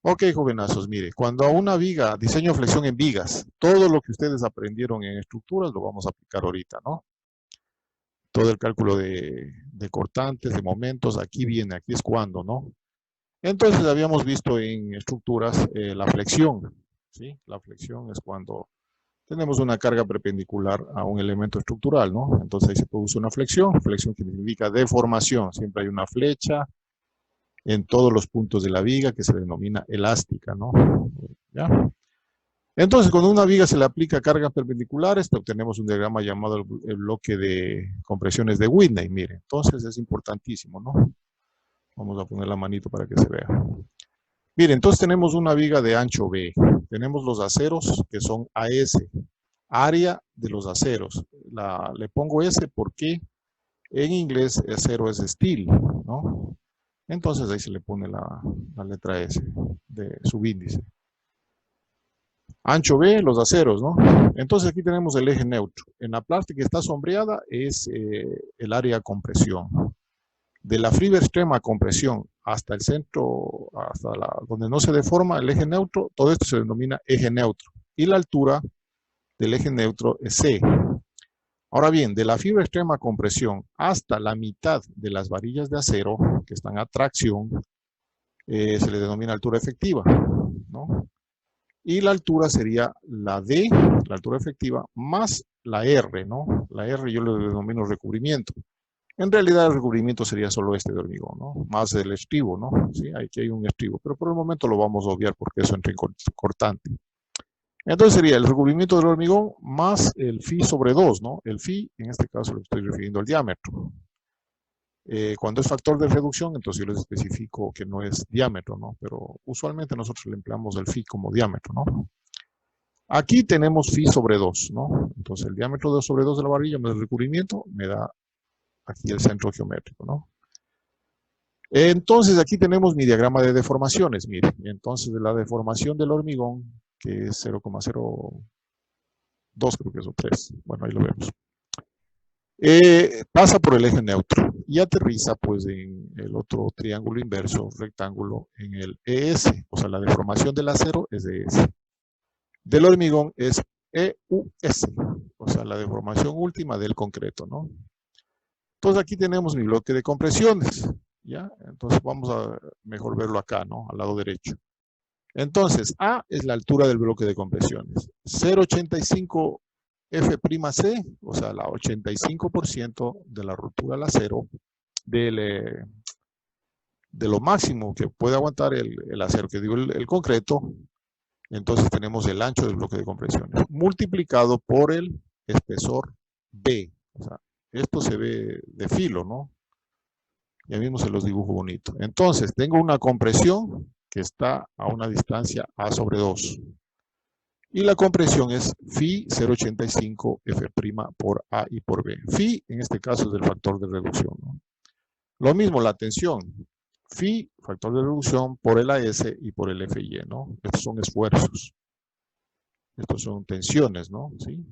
Ok, jovenazos, mire, cuando a una viga, diseño flexión en vigas, todo lo que ustedes aprendieron en estructuras lo vamos a aplicar ahorita, ¿no? Todo el cálculo de cortantes, de momentos, aquí viene, aquí es cuando, ¿no? Entonces habíamos visto en estructuras la flexión, ¿sí? La flexión es cuando tenemos una carga perpendicular a un elemento estructural, ¿no? Entonces ahí se produce una flexión, flexión que significa deformación, siempre hay una flecha en todos los puntos de la viga que se denomina elástica, ¿no? ¿Ya? Entonces, cuando a una viga se le aplica cargas perpendiculares, obtenemos un diagrama llamado el bloque de compresiones de Whitney. Mire, entonces es importantísimo, ¿no? Vamos a poner la manito para que se vea. Mire, entonces tenemos una viga de ancho B. Tenemos los aceros que son AS, área de los aceros. Le pongo S porque en inglés acero es steel, ¿no? Entonces ahí se le pone la letra S de subíndice. Ancho B, los aceros, ¿no? Entonces aquí tenemos el eje neutro. En la parte que está sombreada es el área de compresión. De la fibra extrema compresión hasta el centro, donde no se deforma el eje neutro, todo esto se denomina eje neutro. Y la altura del eje neutro es C. Ahora bien, de la fibra extrema compresión hasta la mitad de las varillas de acero que están a tracción, se le denomina altura efectiva, ¿no? Y la altura sería la D, la altura efectiva, más la R, ¿no? La R yo le denomino recubrimiento. En realidad el recubrimiento sería solo este de hormigón, ¿no? Más el estribo, ¿no? Sí, aquí hay un estribo, pero por el momento lo vamos a obviar porque eso entra en cortante. Entonces sería el recubrimiento del hormigón más el phi sobre 2, ¿no? El phi, en este caso le estoy refiriendo al diámetro. Cuando es factor de reducción, entonces yo les especifico que no es diámetro, ¿no? Pero usualmente nosotros le empleamos el phi como diámetro, ¿no? Aquí tenemos phi sobre 2, ¿no? Entonces el diámetro de sobre 2 de la varilla más el recubrimiento me da aquí el centro geométrico, ¿no? Entonces aquí tenemos mi diagrama de deformaciones, mire. Entonces la deformación del hormigón, que es 0,02, creo que es o 3. Bueno, ahí lo vemos. Pasa por el eje neutro y aterriza pues en el otro triángulo inverso, rectángulo, en el ES. O sea, la deformación del acero es ES. Del hormigón es EUS. O sea, la deformación última del concreto, ¿no? Entonces aquí tenemos mi bloque de compresiones, ¿ya? Entonces vamos a mejor verlo acá, ¿no? Al lado derecho. Entonces, A es la altura del bloque de compresiones. 0,85 F'C, o sea, la 85% de la ruptura al acero de lo máximo que puede aguantar el acero, que digo el concreto. Entonces tenemos el ancho del bloque de compresiones multiplicado por el espesor B. O sea, esto se ve de filo, ¿no? Ya mismo se los dibujo bonito. Entonces, tengo una compresión que está a una distancia A sobre 2. Y la compresión es phi 0,85 F' por A y por B. Phi, en este caso, es el factor de reducción, ¿no? Lo mismo la tensión. Phi, factor de reducción, por el AS y por el FY, ¿no? Estos son esfuerzos. Estos son tensiones, ¿no? ¿Sí?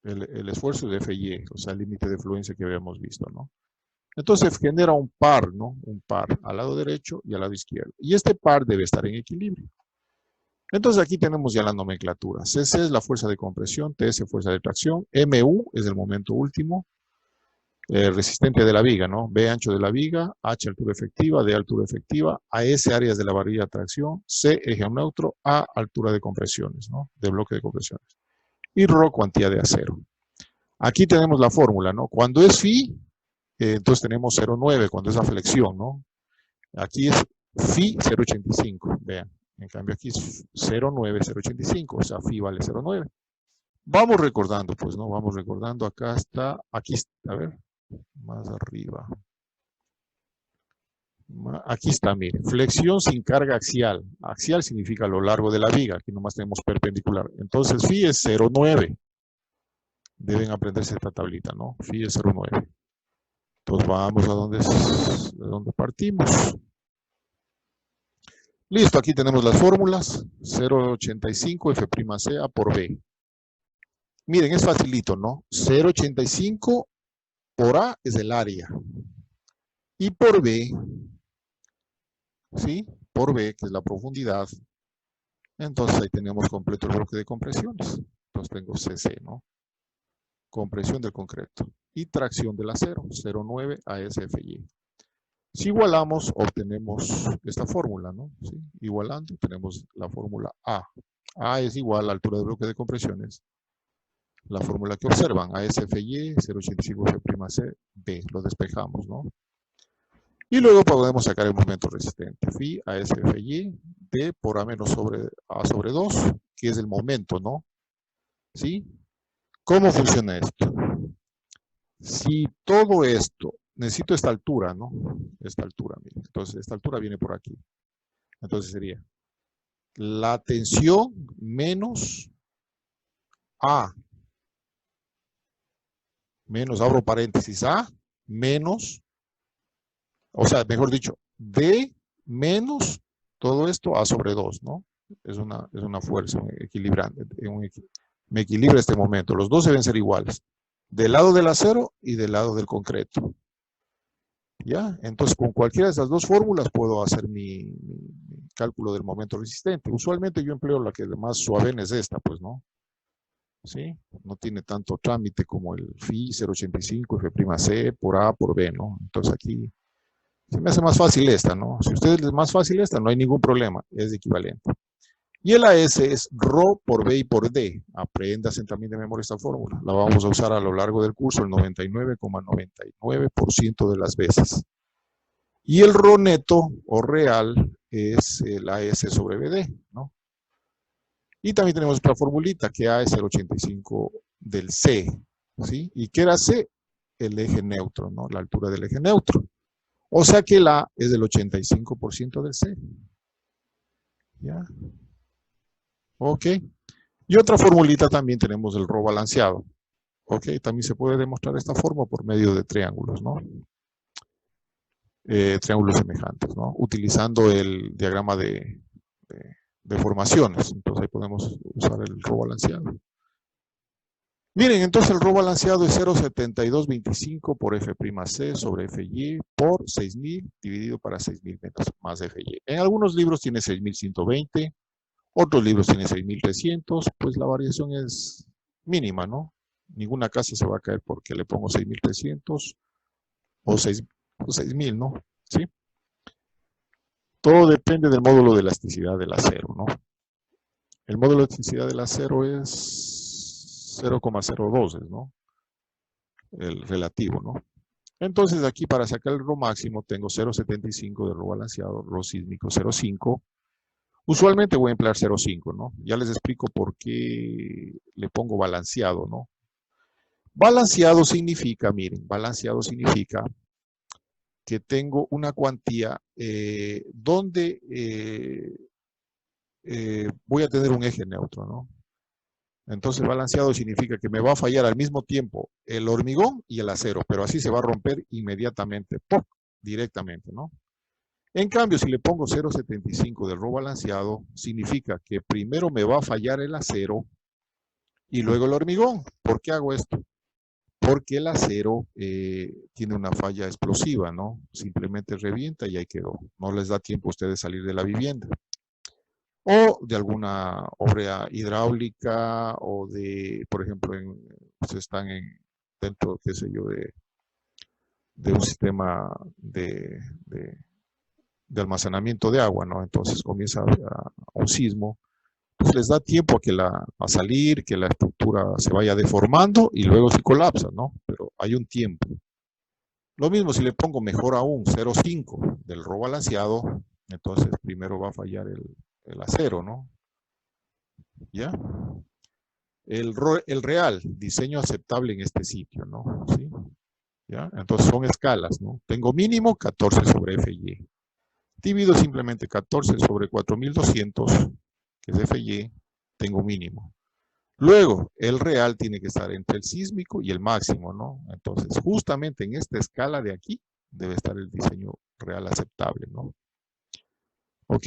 El esfuerzo de FY, o sea, el límite de fluencia que habíamos visto, ¿no? Entonces genera un par, ¿no? Un par al lado derecho y al lado izquierdo. Y este par debe estar en equilibrio. Entonces aquí tenemos ya la nomenclatura. CC es la fuerza de compresión, TS fuerza de tracción, MU es el momento último, resistente de la viga, ¿no? B ancho de la viga, H altura efectiva, D altura efectiva, AS áreas de la varilla de tracción, C eje neutro, A altura de compresiones, ¿no? De bloque de compresiones. Y ρ cuantía de acero. Aquí tenemos la fórmula, ¿no? Cuando es phi, entonces tenemos 0,9 cuando es la flexión, ¿no? Aquí es phi 0,85, vean. En cambio aquí es 0,9, 0,85, o sea, phi vale 0,9. Vamos recordando, pues, ¿no? Vamos recordando, acá está, aquí está, a ver, más arriba. Aquí está, miren, flexión sin carga axial. Axial significa a lo largo de la viga, aquí nomás tenemos perpendicular. Entonces, phi es 0,9. Deben aprenderse esta tablita, ¿no? Phi es 0,9. Entonces vamos de donde partimos. Listo, aquí tenemos las fórmulas. 0,85 F'C A por B. Miren, es facilito, ¿no? 0,85 por A es el área. Y por B, ¿sí? por B, que es la profundidad. Entonces ahí tenemos completo el bloque de compresiones. Entonces tengo CC, ¿no? Compresión del concreto. Y tracción del acero, 0,9 ASFY. Si igualamos, obtenemos esta fórmula, ¿no? ¿Sí? Igualando, tenemos la fórmula A. A es igual a la altura del bloque de compresiones. La fórmula que observan, ASFY, 0,85 F'C, B. Lo despejamos, ¿no? Y luego podemos sacar el momento resistente. Phi ASFY, B por A menos A sobre 2, que es el momento, ¿no? ¿Sí? ¿Cómo funciona esto? Si todo esto, necesito esta altura, ¿no? Esta altura, miren. Entonces, esta altura viene por aquí. Entonces sería la tensión menos A, menos, abro paréntesis, A, menos, o sea, mejor dicho, D menos todo esto A sobre 2, ¿no? Es una fuerza equilibrante. Me equilibra este momento. Los dos deben ser iguales. Del lado del acero y del lado del concreto. ¿Ya? Entonces, con cualquiera de esas dos fórmulas puedo hacer mi cálculo del momento resistente. Usualmente yo empleo la que más suave es esta, pues, ¿no? ¿Sí? No tiene tanto trámite como el Phi 0,85 F'C por A por B, ¿no? Entonces aquí se me hace más fácil esta, ¿no? Si a ustedes les es más fácil esta, no hay ningún problema, es equivalente. Y el AS es Rho por B y por D. Apréndanse también de memoria esta fórmula. La vamos a usar a lo largo del curso el 99,99% de las veces. Y el Rho neto o real es el AS sobre BD, ¿no? Y también tenemos otra formulita que A es el 85 del C, ¿sí? ¿Y qué era C? El eje neutro, ¿no? La altura del eje neutro. O sea que el A es del 85% del C. ¿Ya? Ok. Y otra formulita también tenemos el Rho balanceado. Ok, también se puede demostrar esta forma por medio de triángulos, ¿no? Triángulos semejantes, ¿no? Utilizando el diagrama de formaciones. Entonces ahí podemos usar el Rho balanceado. Miren, entonces el Rho balanceado es 0,7225 por F'C sobre Fy por 6.000 dividido para 6.000 metros más Fy. En algunos libros tiene 6.120, otros libros tienen 6.300, pues la variación es mínima, ¿no? Ninguna casa se va a caer porque le pongo 6.300 o 6.000, ¿no? ¿Sí? Todo depende del módulo de elasticidad del acero, ¿no? El módulo de elasticidad del acero es 0,02, ¿no? El relativo, ¿no? Entonces aquí para sacar el Rho máximo tengo 0,75 de Rho balanceado, Rho sísmico 0,5. Usualmente voy a emplear 0,5, ¿no? Ya les explico por qué le pongo balanceado, ¿no? Balanceado significa, miren, balanceado significa que tengo una cuantía donde voy a tener un eje neutro, ¿no? Entonces balanceado significa que me va a fallar al mismo tiempo el hormigón y el acero, pero así se va a romper inmediatamente, ¡pum!, directamente, ¿no? En cambio, si le pongo 0,75 de Rho balanceado, significa que primero me va a fallar el acero y luego el hormigón. ¿Por qué hago esto? Porque el acero tiene una falla explosiva, ¿no? Simplemente revienta y ahí quedó. No les da tiempo a ustedes salir de la vivienda. O de alguna obra hidráulica o de, por ejemplo, están dentro, qué sé yo, de un sistema de almacenamiento de agua, ¿no? Entonces comienza un sismo. Pues les da tiempo a salir, que la estructura se vaya deformando y luego se colapsa, ¿no? Pero hay un tiempo. Lo mismo si le pongo mejor aún 0,5 del Rho balanceado, entonces primero va a fallar el acero, ¿no? ¿Ya? El real, diseño aceptable en este sitio, ¿no? ¿Sí? ¿Ya? Entonces son escalas, ¿no? Tengo mínimo 14 sobre Fy. Divido simplemente 14 sobre 4200, que es Fy, tengo mínimo. Luego, el real tiene que estar entre el sísmico y el máximo, ¿no? Entonces, justamente en esta escala de aquí debe estar el diseño real aceptable, ¿no? ¿Ok?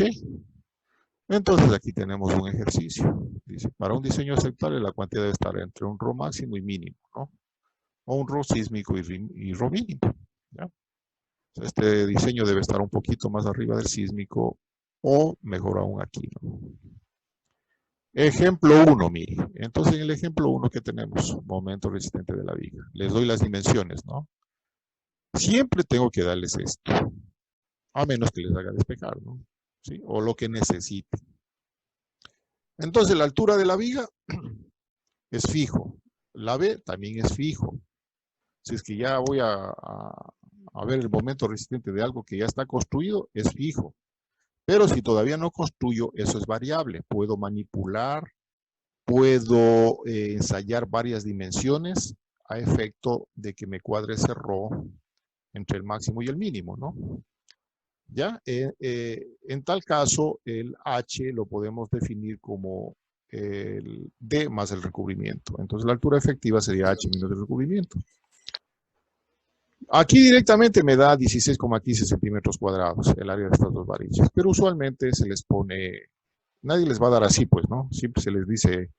Entonces aquí tenemos un ejercicio. Dice, para un diseño aceptable la cuantía debe estar entre un Rho máximo y mínimo, ¿no? O un Rho sísmico y Rho mínimo, ¿ya? Este diseño debe estar un poquito más arriba del sísmico o mejor aún aquí, ¿no? Ejemplo 1, mire. Entonces, en el ejemplo 1 que tenemos, momento resistente de la viga. Les doy las dimensiones, ¿no? Siempre tengo que darles esto, a menos que les haga despejar, ¿no? ¿Sí? O lo que necesite. Entonces, la altura de la viga es fijo. La B también es fijo. Si es que ya voy a ver el momento resistente de algo que ya está construido, es fijo. Pero si todavía no construyo, eso es variable. Puedo manipular, puedo ensayar varias dimensiones a efecto de que me cuadre ese ρ entre el máximo y el mínimo, ¿no? ¿Ya? En tal caso, el H lo podemos definir como el D más el recubrimiento. Entonces, la altura efectiva sería H menos el recubrimiento. Aquí directamente me da 16,15 centímetros cuadrados el área de estas dos varillas, pero usualmente se les pone, nadie les va a dar así, pues, ¿no? Siempre se les dice,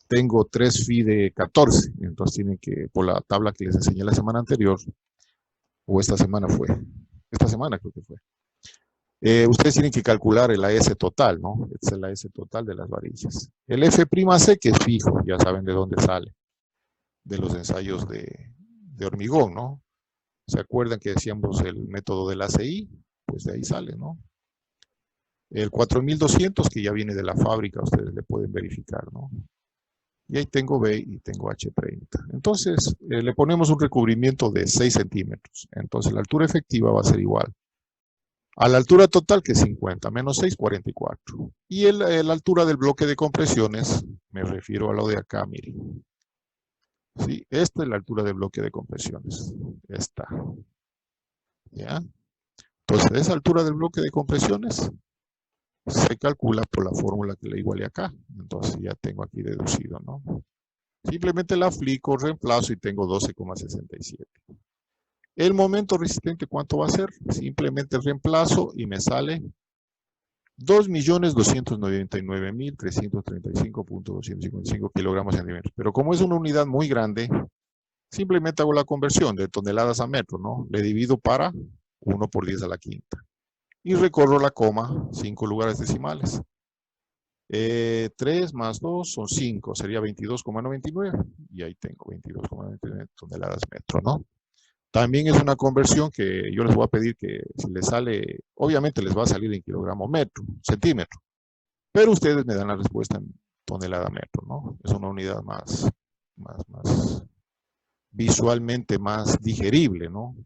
tengo 3 phi de 14, entonces tienen que, por la tabla que les enseñé la semana anterior, o esta semana creo que fue. Ustedes tienen que calcular el AS total, ¿no? Este es el AS total de las varillas. El F'C, que es fijo, ya saben de dónde sale, de los ensayos de hormigón, ¿no? ¿Se acuerdan que decíamos el método del ACI? Pues de ahí sale, ¿no? El 4200, que ya viene de la fábrica, ustedes le pueden verificar, ¿no? Y ahí tengo B y tengo H30. Entonces, le ponemos un recubrimiento de 6 centímetros. Entonces, la altura efectiva va a ser igual a la altura total, que es 50, menos 6, 44. Y la altura del bloque de compresiones, me refiero a lo de acá, miren. Sí, esta es la altura del bloque de compresiones. Esta. ¿Ya? Entonces, esa altura del bloque de compresiones se calcula por la fórmula que le iguale acá. Entonces, ya tengo aquí deducido, ¿no? Simplemente la aplico, reemplazo y tengo 12,67. El momento resistente, ¿cuánto va a ser? Simplemente reemplazo y me sale 2.299.335.255 kilogramos centímetros. Pero como es una unidad muy grande, simplemente hago la conversión de toneladas a metro, ¿no? Le divido para 1 por 10 a la quinta. Y recorro la coma, 5 lugares decimales. 3 más 2 son 5, sería 22,99. Y ahí tengo 22,99 toneladas metro, ¿no? También es una conversión que yo les voy a pedir que si les sale, obviamente les va a salir en kilogramo metro, centímetro. Pero ustedes me dan la respuesta en tonelada metro, ¿no? Es una unidad más visualmente más digerible, ¿no?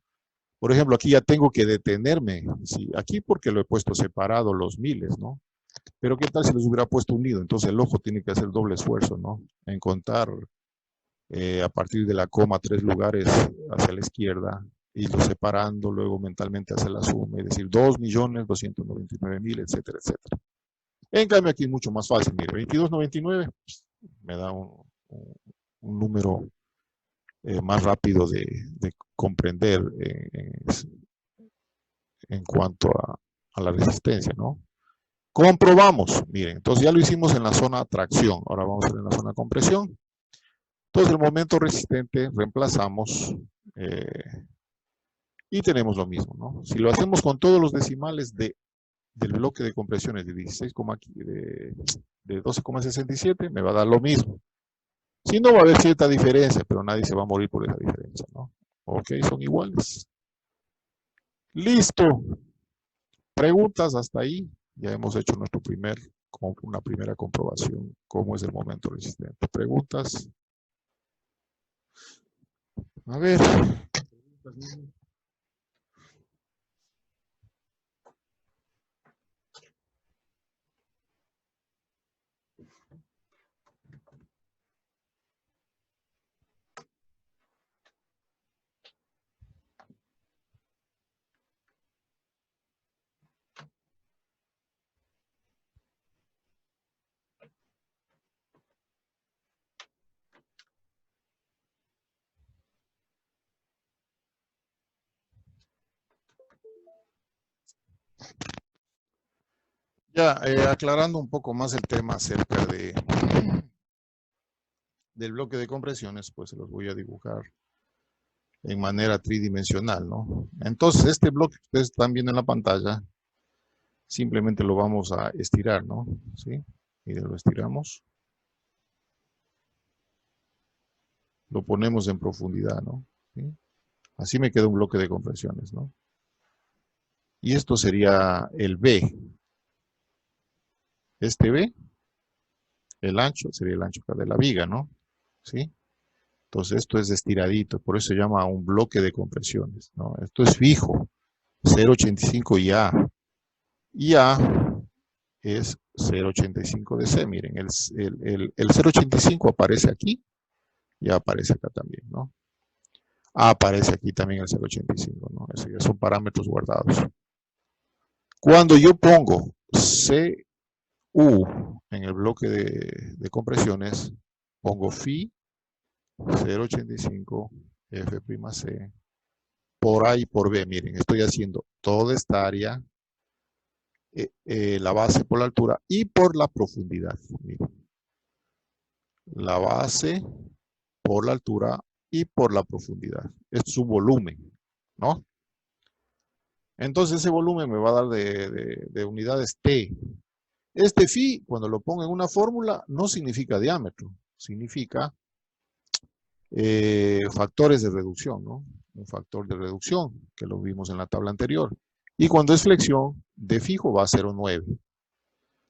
Por ejemplo, aquí ya tengo que detenerme, sí, aquí porque lo he puesto separado los miles, ¿no? Pero ¿qué tal si los hubiera puesto unido? Entonces el ojo tiene que hacer doble esfuerzo, ¿no? En contar a partir de la coma 3 lugares hacia la izquierda, irlo separando, luego mentalmente hacer la suma y decir 2.299.000, etcétera, etcétera. En cambio aquí es mucho más fácil, mire, 22,99 me da un número más rápido de comprender en cuanto a la resistencia, ¿no? Comprobamos, miren, entonces ya lo hicimos en la zona tracción, ahora vamos a ver en la zona compresión. Entonces el momento resistente reemplazamos y tenemos lo mismo, ¿no? Si lo hacemos con todos los decimales del bloque de compresiones de 12,67, me va a dar lo mismo. Si no, va a haber cierta diferencia, pero nadie se va a morir por esa diferencia, ¿no? Ok, son iguales. Listo. Preguntas hasta ahí. Ya hemos hecho una primera comprobación. ¿Cómo es el momento resistente? Preguntas. A ver. Ya, aclarando un poco más el tema acerca del bloque de compresiones, pues se los voy a dibujar en manera tridimensional, ¿no? Entonces, este bloque que ustedes están viendo en la pantalla simplemente lo vamos a estirar, ¿no? ¿Sí? Y lo estiramos. Lo ponemos en profundidad, ¿no? ¿Sí? Así me queda un bloque de compresiones, ¿no? Y esto sería el B. Este B, el ancho, sería el ancho de la viga, ¿no? ¿Sí? Entonces esto es estiradito, por eso se llama un bloque de compresiones, ¿no? Esto es fijo, 0,85 y A. Y A es 0,85 de C. Miren, el 0,85 aparece aquí y aparece acá también, ¿no? A aparece aquí también el 0,85, ¿no? Esos ya son parámetros guardados. Cuando yo pongo CU en el bloque de compresiones, pongo phi 0,85 F'C por A y por B. Miren, estoy haciendo toda esta área, la base por la altura y por la profundidad. Miren, la base por la altura y por la profundidad. Es su volumen, ¿no? Entonces ese volumen me va a dar de unidades T. Este phi, cuando lo pongo en una fórmula, no significa diámetro, significa factores de reducción, ¿no? Un factor de reducción, que lo vimos en la tabla anterior. Y cuando es flexión, de fijo va a 0,9.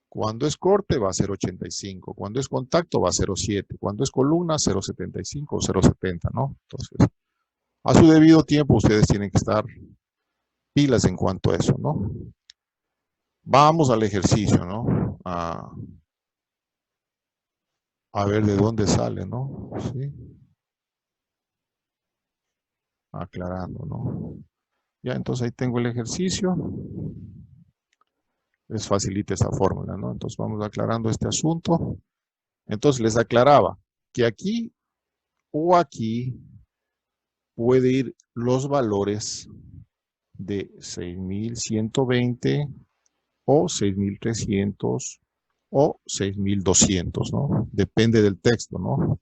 Cuando es corte va a 0,85. Cuando es contacto va a 0,7. Cuando es columna, 0,75 o 0,70, ¿no? Entonces, a su debido tiempo ustedes tienen que estar pilas en cuanto a eso, ¿no? Vamos al ejercicio, ¿no? A ver de dónde sale, ¿no? Sí. Aclarando, ¿no? Ya, entonces ahí tengo el ejercicio. Les facilita esa fórmula, ¿no? Entonces vamos aclarando este asunto. Entonces les aclaraba que aquí o aquí puede ir los valores de 6120 o 6300 o 6200, ¿no? Depende del texto, ¿no?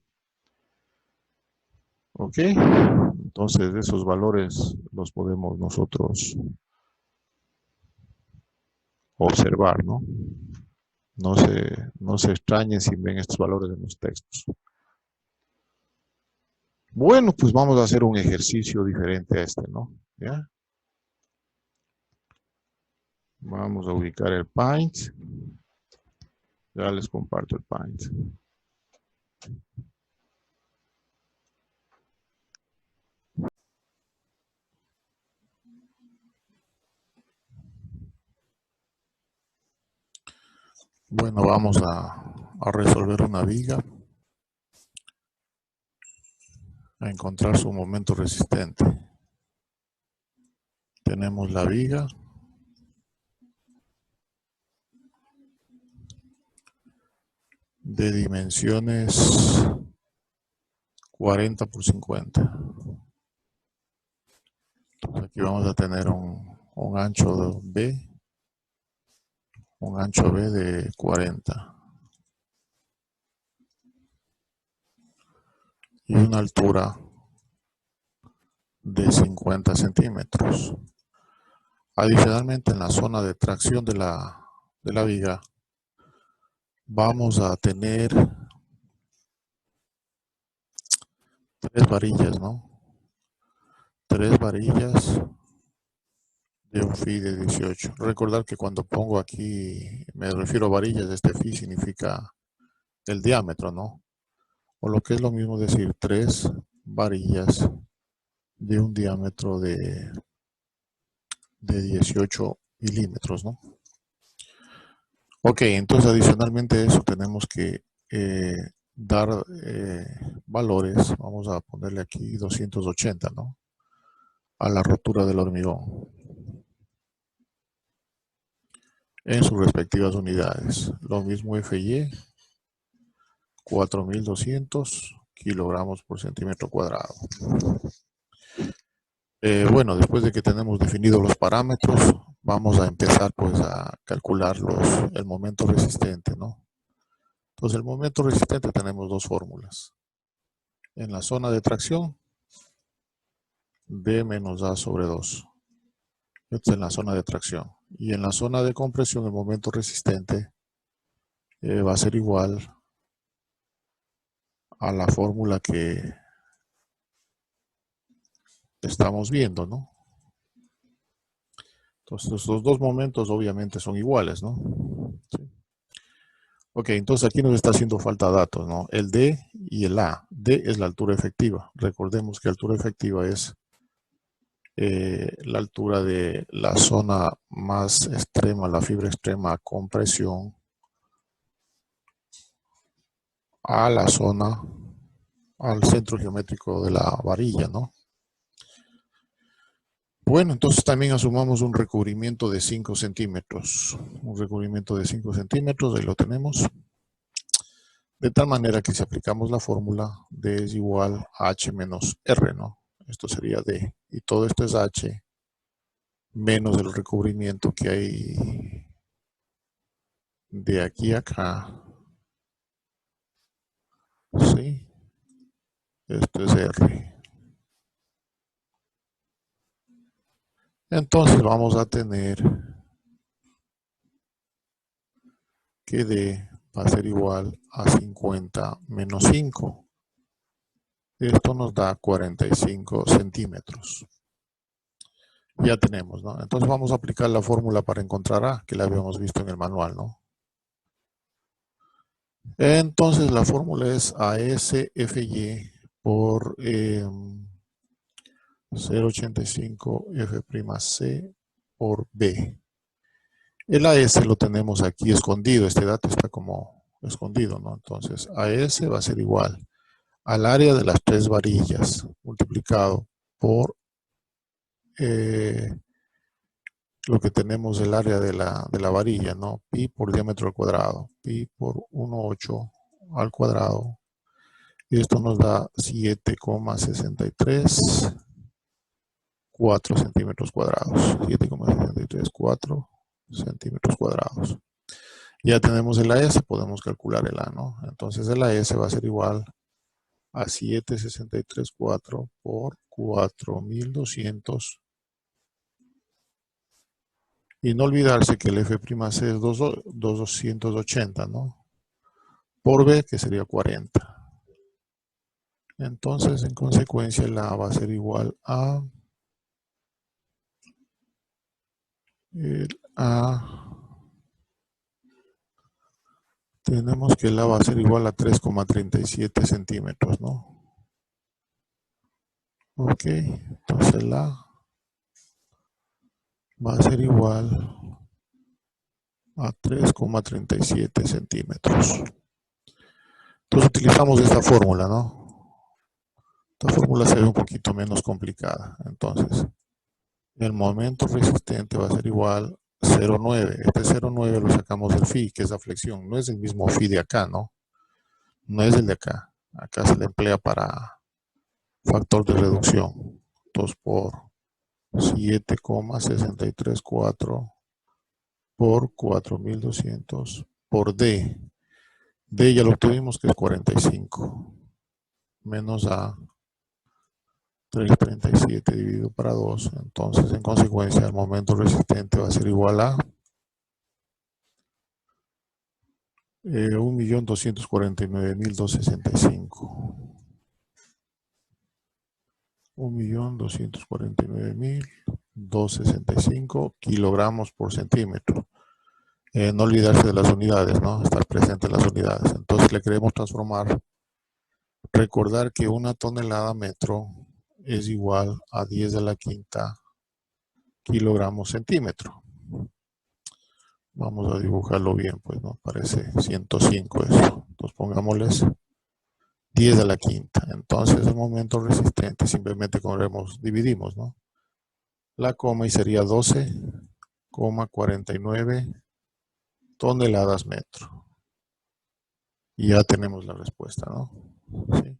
¿Ok? Entonces esos valores los podemos nosotros observar, ¿no? No se extrañen si ven estos valores en los textos. Bueno, pues vamos a hacer un ejercicio diferente a este, ¿no? ¿Ya? Vamos a ubicar el Paint. Ya les comparto el Paint. Bueno, vamos a resolver una viga, a encontrar su momento resistente. Tenemos la viga. De dimensiones 40 por 50. Entonces aquí vamos a tener un ancho B, un ancho B de 40 y una altura de 50 centímetros. Adicionalmente, en la zona de tracción de la viga vamos a tener 3 varillas, ¿no? 3 varillas de un phi de 18. Recordar que cuando pongo aquí, me refiero a varillas, este phi significa el diámetro, ¿no? O lo que es lo mismo decir 3 varillas de un diámetro de 18 milímetros, ¿no? Ok, entonces adicionalmente a eso tenemos que dar valores. Vamos a ponerle aquí 280, ¿no? A la rotura del hormigón en sus respectivas unidades. Lo mismo FY, 4200 kilogramos por centímetro cuadrado. Bueno, después de que tenemos definidos los parámetros, vamos a empezar pues a calcular el momento resistente, ¿no? Entonces el momento resistente tenemos dos fórmulas. En la zona de tracción, D menos A sobre 2. Esto es en la zona de tracción. Y en la zona de compresión el momento resistente va a ser igual a la fórmula que estamos viendo, ¿no? Entonces, estos dos momentos obviamente son iguales, ¿no? Sí. Ok, entonces aquí nos está haciendo falta datos, ¿no? El D y el A. D es la altura efectiva. Recordemos que altura efectiva es la altura de la zona más extrema, la fibra extrema con presión, a la zona, al centro geométrico de la varilla, ¿no? Bueno, entonces también asumamos un recubrimiento de 5 centímetros. Un recubrimiento de 5 centímetros, ahí lo tenemos. De tal manera que si aplicamos la fórmula, D es igual a H menos R, ¿no? Esto sería D. Y todo esto es H menos el recubrimiento que hay de aquí a acá. ¿Sí? Esto es R. Entonces vamos a tener que D va a ser igual a 50 menos 5. Esto nos da 45 centímetros. Ya tenemos, ¿no? Entonces vamos a aplicar la fórmula para encontrar A, que la habíamos visto en el manual, ¿no? Entonces la fórmula es ASFY por 0,85 F'C por B. El AS lo tenemos aquí escondido, este dato está como escondido, ¿no? Entonces AS va a ser igual al área de las tres varillas multiplicado por lo que tenemos el área de la varilla, ¿no? Pi por diámetro al cuadrado, pi por 1,8 al cuadrado. Y esto nos da 7,63 4 centímetros cuadrados. 7,63 4 centímetros cuadrados. Ya tenemos el AS, podemos calcular el A, ¿no? Entonces el AS va a ser igual a 7,63 4 por 4.200. Y no olvidarse que el F'C es 280, ¿no? Por B, que sería 40. Entonces, en consecuencia, la A va a ser igual a... tenemos que la va a ser igual a 3,37 centímetros, ¿no? Ok, entonces la va a ser igual a 3,37 centímetros. Entonces utilizamos esta fórmula, ¿no? Esta fórmula se ve un poquito menos complicada. Entonces, el momento resistente va a ser igual a 0,9. Este 0,9 lo sacamos del phi, que es la flexión. No es el mismo phi de acá, ¿no? No es el de acá. Acá se le emplea para factor de reducción. 2 por 7,634 por 4.200 por D. D ya lo obtuvimos que es 45. Menos A 337 dividido para 2. Entonces, en consecuencia, el momento resistente va a ser igual a 1.249.265. 1.249.265 kilogramos por centímetro. No olvidarse de las unidades, ¿no? Estar presente en las unidades. Entonces le queremos transformar. Recordar que una tonelada metro es igual a 10 a la quinta kilogramos centímetro. Vamos a dibujarlo bien, pues, ¿no? Parece 105 eso. Entonces pongámosles 10 a la quinta. Entonces el momento resistente simplemente dividimos, ¿no? La coma y sería 12,49 toneladas metro. Y ya tenemos la respuesta, ¿no? Sí.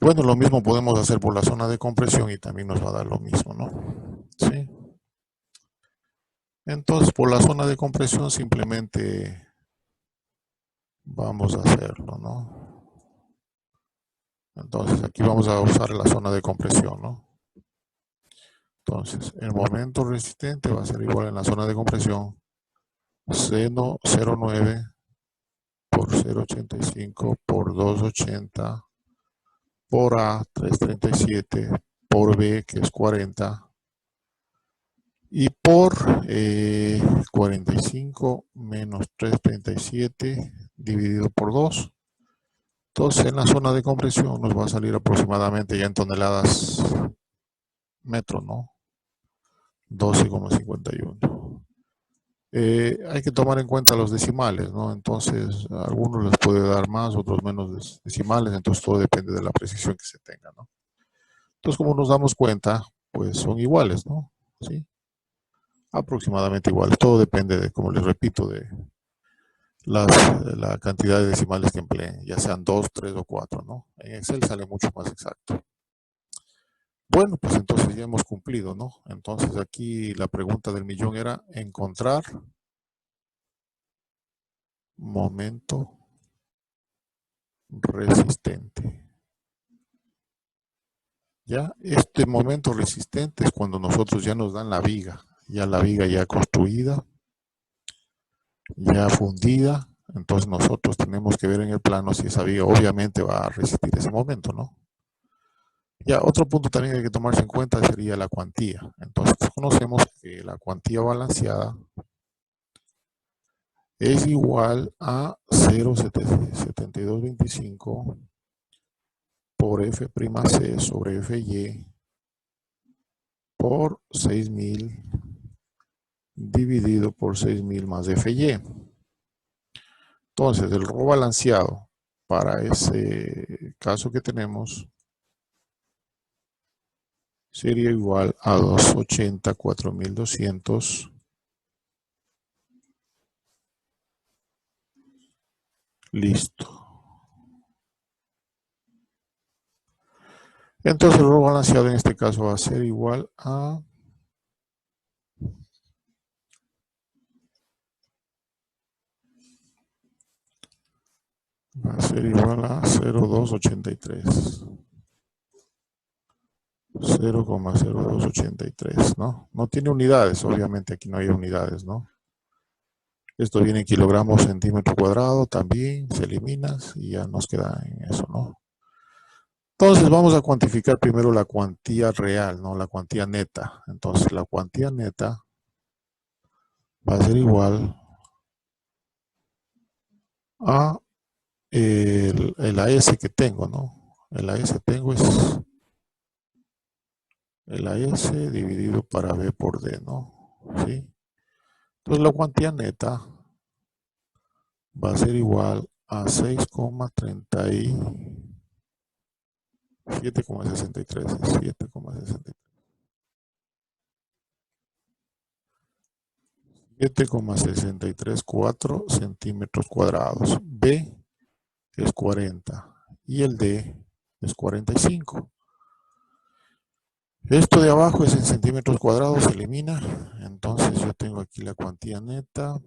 Bueno, lo mismo podemos hacer por la zona de compresión y también nos va a dar lo mismo, ¿no? Sí. Entonces, por la zona de compresión simplemente vamos a hacerlo, ¿no? Entonces, aquí vamos a usar la zona de compresión, ¿no? Entonces, el momento resistente va a ser igual en la zona de compresión seno 0,9 por 0,85 por 2,80 por A 3,37 por B que es 40 y por 45 menos 3,37 dividido por 2. Entonces en la zona de compresión nos va a salir aproximadamente ya en toneladas metro, ¿no? 12,51. Hay que tomar en cuenta los decimales, ¿no? Entonces, a algunos les puede dar más, otros menos decimales, entonces todo depende de la precisión que se tenga, ¿no? Entonces, como nos damos cuenta, pues son iguales, ¿no? ¿Sí? Aproximadamente iguales. Todo depende de, como les repito, de la cantidad de decimales que empleen, ya sean 2, 3 o 4, ¿no? En Excel sale mucho más exacto. Bueno, pues entonces ya hemos cumplido, ¿no? Entonces aquí la pregunta del millón era encontrar momento resistente. Ya, este momento resistente es cuando nosotros ya nos dan la viga, ya la viga ya construida, ya fundida, entonces nosotros tenemos que ver en el plano si esa viga obviamente va a resistir ese momento, ¿no? Ya, otro punto también que hay que tomarse en cuenta sería la cuantía. Entonces conocemos que la cuantía balanceada es igual a 0,7225 por F'C sobre Fy por 6000 dividido por 6000 más Fy. Entonces, el rho balanceado para ese caso que tenemos sería igual a 280, 4200. Listo. Entonces, el rho balanceado en este caso va a ser igual a 0,0283. 0,0283, ¿no? No tiene unidades, obviamente aquí no hay unidades, ¿no? Esto viene en kilogramos centímetro cuadrado, también se elimina y ya nos queda en eso, ¿no? Entonces vamos a cuantificar primero la cuantía real, ¿no? La cuantía neta. Entonces la cuantía neta va a ser igual a el AS que tengo, ¿no? El AS tengo es el AS dividido para B por D, ¿no? ¿Sí? Entonces la cuantía neta va a ser igual a 7,63, 7,634 centímetros cuadrados. B es 40 y el D es 45. Esto de abajo es en centímetros cuadrados, se elimina. Entonces yo tengo aquí la cuantía neta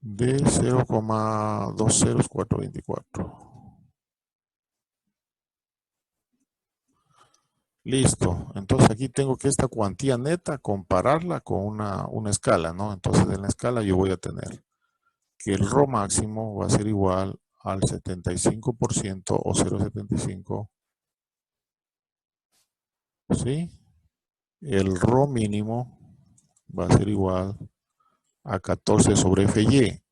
de 0,20424. Listo. Entonces aquí tengo que esta cuantía neta compararla con una escala, ¿no? Entonces en la escala yo voy a tener que el rho máximo va a ser igual al 75% o 0,75, ¿sí? El rho mínimo va a ser igual a 14 sobre Fy,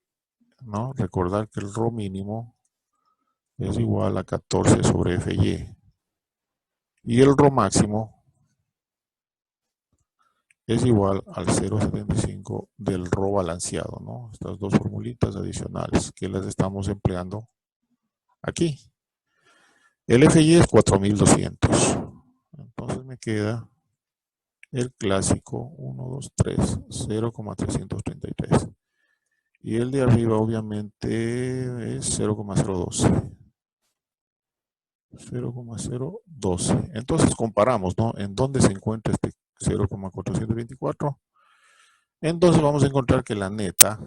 ¿no? Recordar que el rho mínimo es igual a 14 sobre Fy. Y el rho máximo es igual al 0,75 del rho balanceado, ¿no? Estas dos formulitas adicionales que las estamos empleando aquí. El Fy es 4200. Entonces me queda el clásico 1, 2, 3, 0,333. Y el de arriba obviamente es 0,012. 0,012. Entonces comparamos, ¿no? ¿En dónde se encuentra este 0,424? Entonces vamos a encontrar que la neta,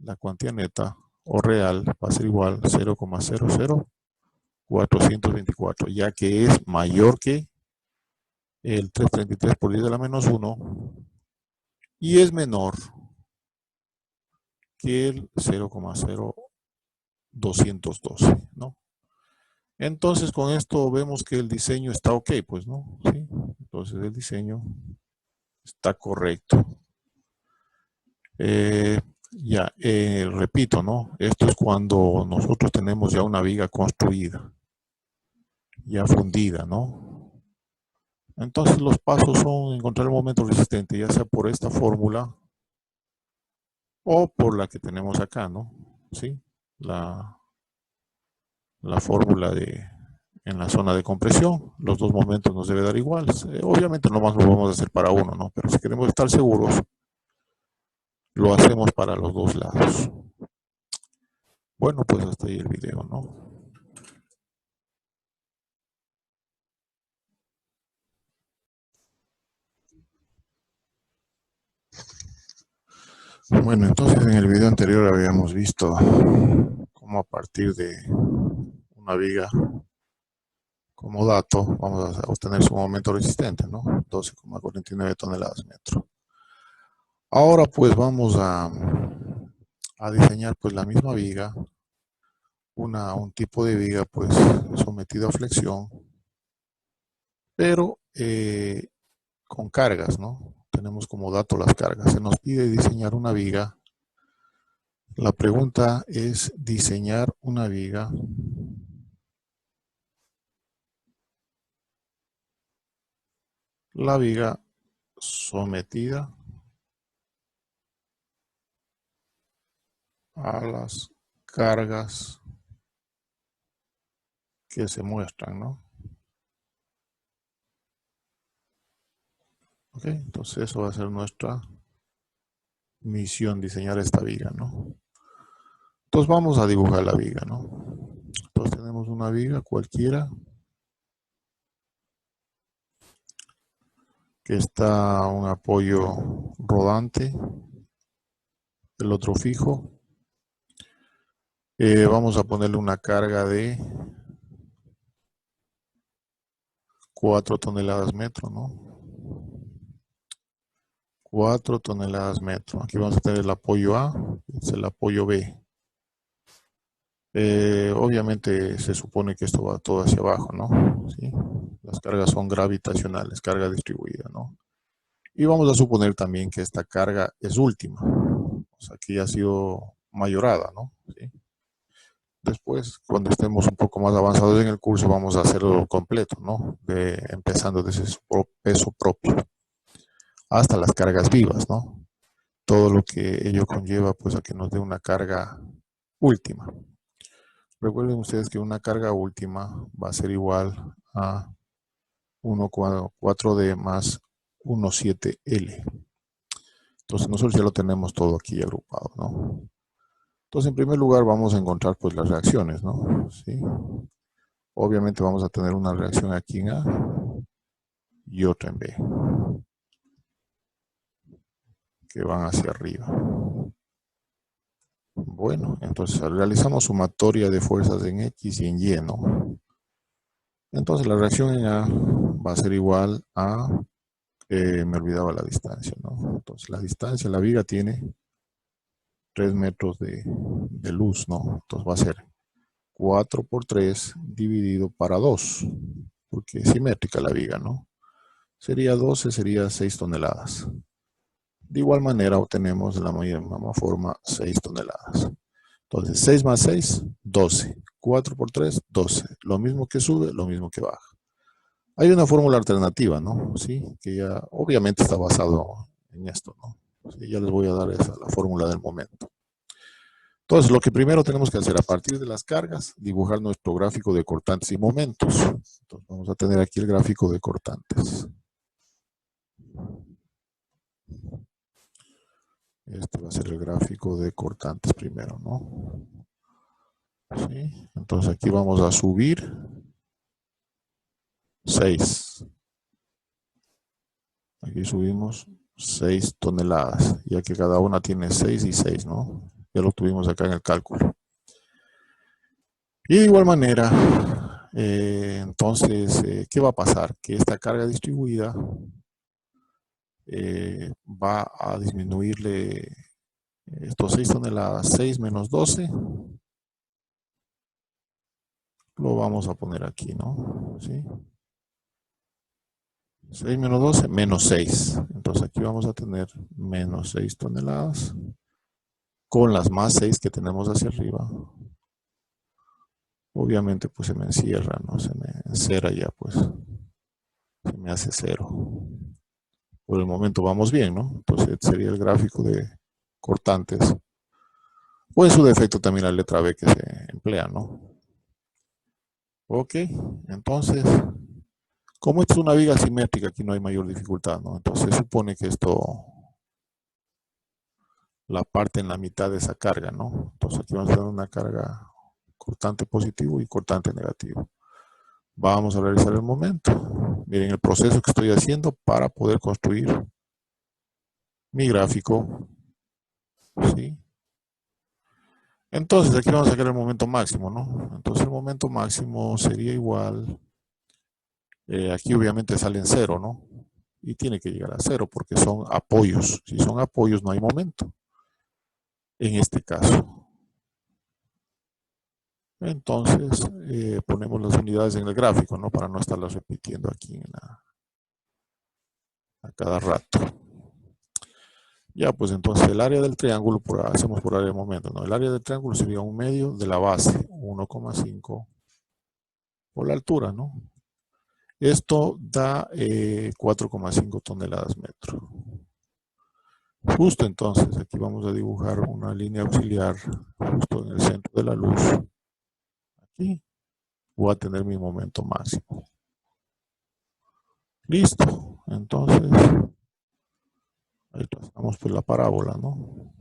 la cuantía neta o real va a ser igual a 0,00424, ya que es mayor que el 333 por 10 a la menos 1 y es menor que el 0,0212, ¿no? Entonces con esto vemos que el diseño está ok, pues, ¿no? ¿Sí? Entonces el diseño está correcto. Ya, repito, ¿no? Esto es cuando nosotros tenemos ya una viga construida, ya fundida, ¿no? Entonces los pasos son encontrar el momento resistente, ya sea por esta fórmula o por la que tenemos acá, ¿no? ¿Sí? La fórmula en la zona de compresión, los dos momentos nos debe dar iguales. Obviamente nomás lo vamos a hacer para uno, ¿no? Pero si queremos estar seguros, lo hacemos para los dos lados. Bueno, pues hasta ahí el video, ¿no? Bueno, entonces en el video anterior habíamos visto cómo a partir de una viga como dato vamos a obtener su momento resistente, ¿no? 12,49 toneladas metro. Ahora pues vamos a diseñar pues la misma viga, un tipo de viga pues sometido a flexión, pero con cargas, ¿no? Tenemos como dato las cargas. Se nos pide diseñar una viga. La pregunta es diseñar una viga sometida a las cargas que se muestran, ¿no? Ok, entonces eso va a ser nuestra misión, diseñar esta viga, ¿no? Entonces vamos a dibujar la viga, ¿no? Entonces tenemos una viga cualquiera que está un apoyo rodante, el otro fijo. Vamos a ponerle una carga de 4 toneladas metro, ¿no? 4 toneladas metro. Aquí vamos a tener el apoyo A, es el apoyo B. Obviamente se supone que esto va todo hacia abajo, ¿no? ¿Sí? Las cargas son gravitacionales, carga distribuida, ¿no? Y vamos a suponer también que esta carga es última, o sea, que ya ha sido mayorada, ¿no? ¿Sí? Después, cuando estemos un poco más avanzados en el curso, vamos a hacerlo completo, ¿no? Empezando desde su peso propio hasta las cargas vivas, ¿no? Todo lo que ello conlleva, pues, a que nos dé una carga última. Recuerden ustedes que una carga última va a ser igual a 1,4D más 1,7L. Entonces nosotros ya lo tenemos todo aquí agrupado, ¿no? Entonces en primer lugar vamos a encontrar pues las reacciones, ¿no? ¿Sí? Obviamente vamos a tener una reacción aquí en A y otra en B, que van hacia arriba. Bueno, entonces realizamos sumatoria de fuerzas en X y en Y, ¿no? Entonces la reacción en A va a ser igual a, me olvidaba la distancia, ¿no? Entonces la distancia, la viga tiene 3 metros de luz, ¿no? Entonces va a ser 4 por 3 dividido para 2, porque es simétrica la viga, ¿no? Sería 12, sería 6 toneladas. De igual manera obtenemos de la misma forma 6 toneladas. Entonces 6 más 6, 12. 4 por 3, 12. Lo mismo que sube, lo mismo que baja. Hay una fórmula alternativa, ¿no? Sí, que ya obviamente está basado en esto, ¿no? Sí, ya les voy a dar la fórmula del momento. Entonces, lo que primero tenemos que hacer a partir de las cargas, dibujar nuestro gráfico de cortantes y momentos. Entonces, vamos a tener aquí el gráfico de cortantes. Este va a ser el gráfico de cortantes primero, ¿no? ¿Sí? Entonces, aquí vamos a subir 6. Aquí subimos 6 toneladas, ya que cada una tiene 6 y 6, ¿no? Ya lo tuvimos acá en el cálculo. Y de igual manera, Entonces, ¿qué va a pasar? Que esta carga distribuida va a disminuirle estos 6 toneladas, 6 menos 12, lo vamos a poner aquí, ¿no? ¿Sí? 6 menos 12, menos 6. Entonces aquí vamos a tener menos 6 toneladas con las más 6 que tenemos hacia arriba. Obviamente pues se me encierra, ¿no? Se me encera ya, pues se me hace 0. Por el momento vamos bien, ¿no? Entonces este sería el gráfico de cortantes. O en su defecto también la letra B que se emplea, ¿no? Ok, entonces, como esto es una viga simétrica, aquí no hay mayor dificultad, ¿no? Entonces se supone que esto la parte en la mitad de esa carga, ¿no? Entonces aquí vamos a tener una carga cortante positivo y cortante negativo. Vamos a realizar el momento. Miren el proceso que estoy haciendo para poder construir mi gráfico, ¿sí? Entonces aquí vamos a sacar el momento máximo, ¿no? Entonces el momento máximo sería igual, aquí obviamente sale en 0, ¿no? Y tiene que llegar a 0 porque son apoyos. Si son apoyos no hay momento, en este caso. Entonces ponemos las unidades en el gráfico, ¿no? Para no estarlas repitiendo aquí a cada rato. Ya, pues entonces el área del triángulo, hacemos por área de momento, ¿no? El área del triángulo sería 1/2 de la base, 1,5 por la altura, ¿no? Esto da 4,5 toneladas metro. Justo entonces, aquí vamos a dibujar una línea auxiliar justo en el centro de la luz. Aquí voy a tener mi momento máximo. Listo, entonces ahí trazamos pues la parábola, ¿no?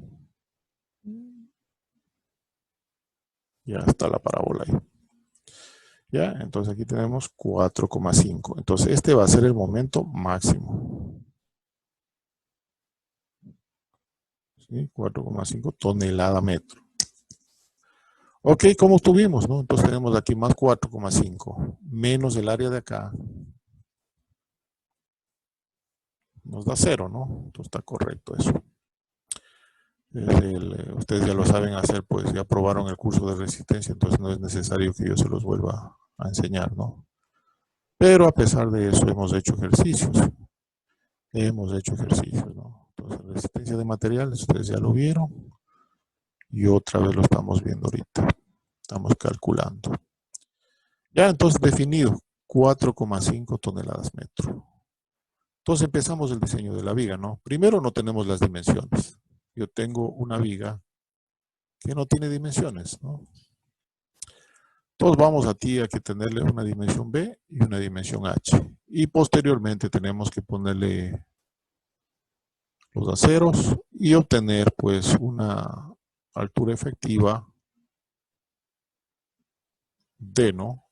Ya está la parábola ahí. Ya, entonces aquí tenemos 4,5. Entonces este va a ser el momento máximo. ¿Sí? 4,5 tonelada metro. Ok, ¿cómo obtuvimos? ¿No? Entonces tenemos aquí más 4,5 menos el área de acá. Nos da 0, ¿no? Entonces está correcto eso. Ustedes ya lo saben hacer, pues ya probaron el curso de resistencia, entonces no es necesario que yo se los vuelva a enseñar, ¿no? Pero a pesar de eso hemos hecho ejercicios. ¿No? Entonces resistencia de materiales, ustedes ya lo vieron. Y otra vez lo estamos viendo ahorita. Estamos calculando. Ya entonces definido, 4,5 toneladas metro. Entonces empezamos el diseño de la viga, ¿no? Primero no tenemos las dimensiones. Yo tengo una viga que no tiene dimensiones, ¿no? Entonces vamos a que tenerle una dimensión B y una dimensión H. Y posteriormente tenemos que ponerle los aceros y obtener pues una altura efectiva D, ¿no?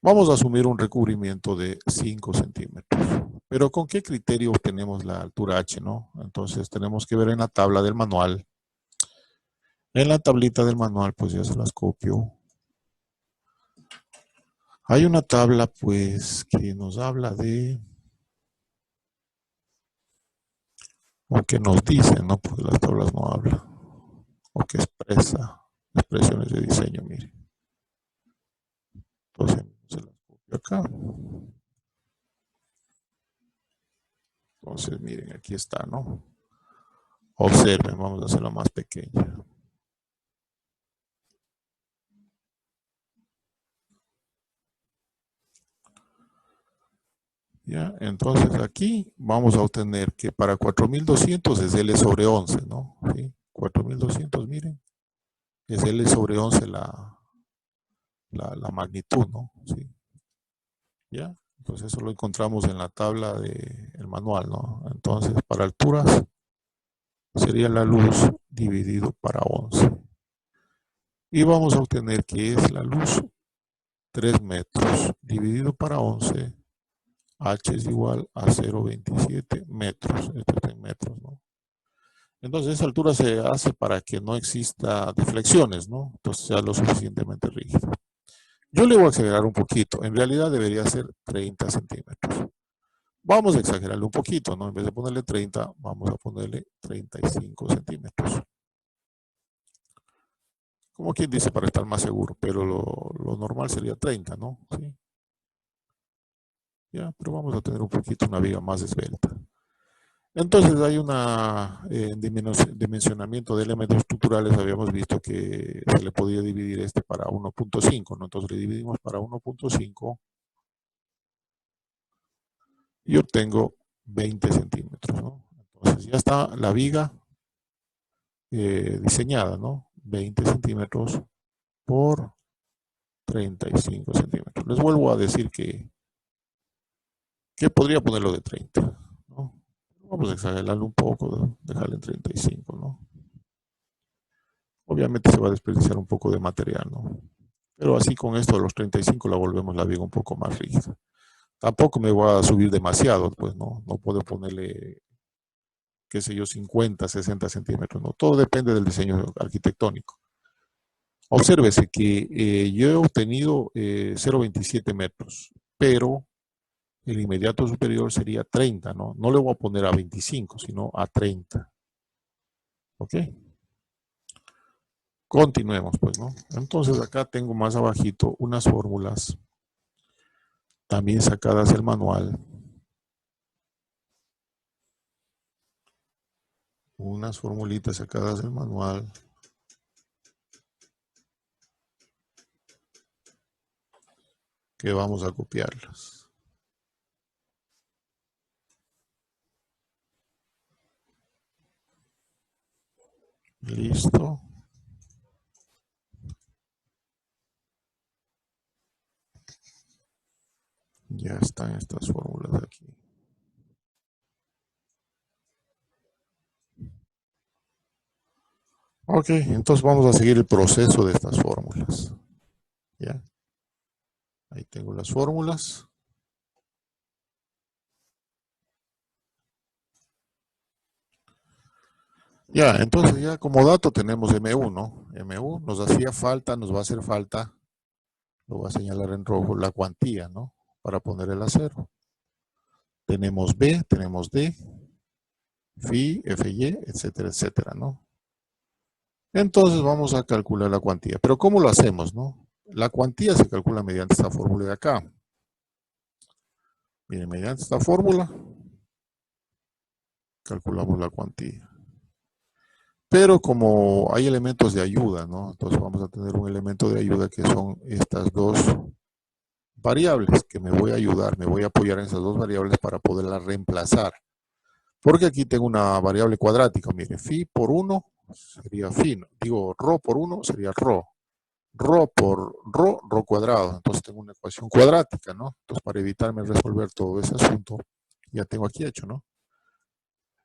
Vamos a asumir un recubrimiento de 5 centímetros. Pero ¿con qué criterio obtenemos la altura H, no? Entonces tenemos que ver en la tabla del manual. En la tablita del manual, pues ya se las copio. Hay una tabla, pues, que nos habla de... o que nos dice, ¿no? Porque las tablas no hablan. O que expresa expresiones de diseño, mire. Entonces se las copio acá. Entonces, miren, aquí está, ¿no? Observen, vamos a hacerlo más pequeña. ¿Ya? Entonces aquí vamos a obtener que para 4200 es L sobre 11, ¿no? ¿Sí? 4200, miren, es L sobre 11 la magnitud, ¿no? ¿Sí? ¿Ya? Entonces eso lo encontramos en la tabla del manual, ¿no? Entonces para alturas sería la luz dividido para 11. Y vamos a obtener que es la luz 3 metros dividido para 11. H es igual a 0,27 metros. Esto está en metros, ¿no? Entonces esa altura se hace para que no exista deflexiones, ¿no? Entonces sea lo suficientemente rígido. Yo le voy a exagerar un poquito. En realidad debería ser 30 centímetros. Vamos a exagerarle un poquito, ¿no? En vez de ponerle 30, vamos a ponerle 35 centímetros. Como quien dice, para estar más seguro, pero lo normal sería 30, ¿no? ¿Sí? Ya, pero vamos a tener un poquito una viga más esbelta. Entonces hay una dimensionamiento de elementos estructurales. Habíamos visto que se le podía dividir este para 1.5, ¿no? Entonces le dividimos para 1.5 y obtengo 20 centímetros, ¿no? Entonces ya está la viga diseñada, ¿no? 20 centímetros por 35 centímetros. Les vuelvo a decir que podría ponerlo de 30, ¿no? Vamos a exagerarlo un poco, dejarle en 35, ¿no? Obviamente se va a desperdiciar un poco de material, ¿no? Pero así con esto de los 35 la volvemos la viga un poco más rígida. Tampoco me voy a subir demasiado, pues no puedo ponerle, qué sé yo, 50, 60 centímetros, ¿no? Todo depende del diseño arquitectónico. Obsérvese que yo he obtenido 0,27 metros, pero el inmediato superior sería 30, ¿no? No le voy a poner a 25, sino a 30. ¿Ok? Continuemos, pues, ¿no? Entonces acá tengo más abajito unas fórmulas, también sacadas del manual. Unas formulitas sacadas del manual. Que vamos a copiarlas. Listo. Ya están estas fórmulas aquí. Ok, entonces vamos a seguir el proceso de estas fórmulas. ¿Ya? Ahí tengo las fórmulas. Ya, entonces ya como dato tenemos MU, ¿no? MU nos hacía falta, nos va a hacer falta, lo voy a señalar en rojo, la cuantía, ¿no? Para poner el acero. Tenemos B, tenemos D, Fi, FY, etcétera, etcétera, ¿no? Entonces vamos a calcular la cuantía. Pero ¿cómo lo hacemos, no? La cuantía se calcula mediante esta fórmula de acá. Miren, mediante esta fórmula calculamos la cuantía. Pero como hay elementos de ayuda, ¿no? Entonces vamos a tener un elemento de ayuda que son estas dos variables que me voy a ayudar, me voy a apoyar en esas dos variables para poderlas reemplazar. Porque aquí tengo una variable cuadrática, miren, phi por 1 sería phi, digo, rho por 1 sería rho. Rho por rho cuadrado, entonces tengo una ecuación cuadrática, ¿no? Entonces para evitarme resolver todo ese asunto, ya tengo aquí hecho, ¿no?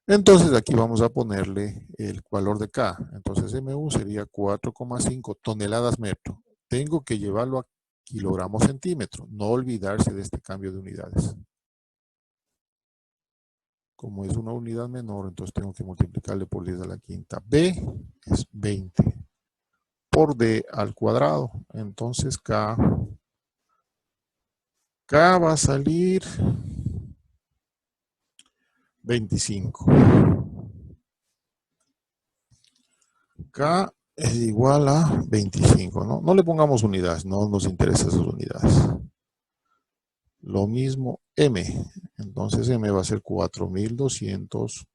Entonces aquí vamos a ponerle el valor de K. Entonces MU sería 4,5 toneladas metro. Tengo que llevarlo a kilogramos centímetro. No olvidarse de este cambio de unidades. Como es una unidad menor, entonces tengo que multiplicarle por 10 a la quinta. B es 20 por D al cuadrado. Entonces K va a salir 25. K es igual a 25, ¿no? No le pongamos unidades, no nos interesan esas unidades. Lo mismo M. Entonces M va a ser 4200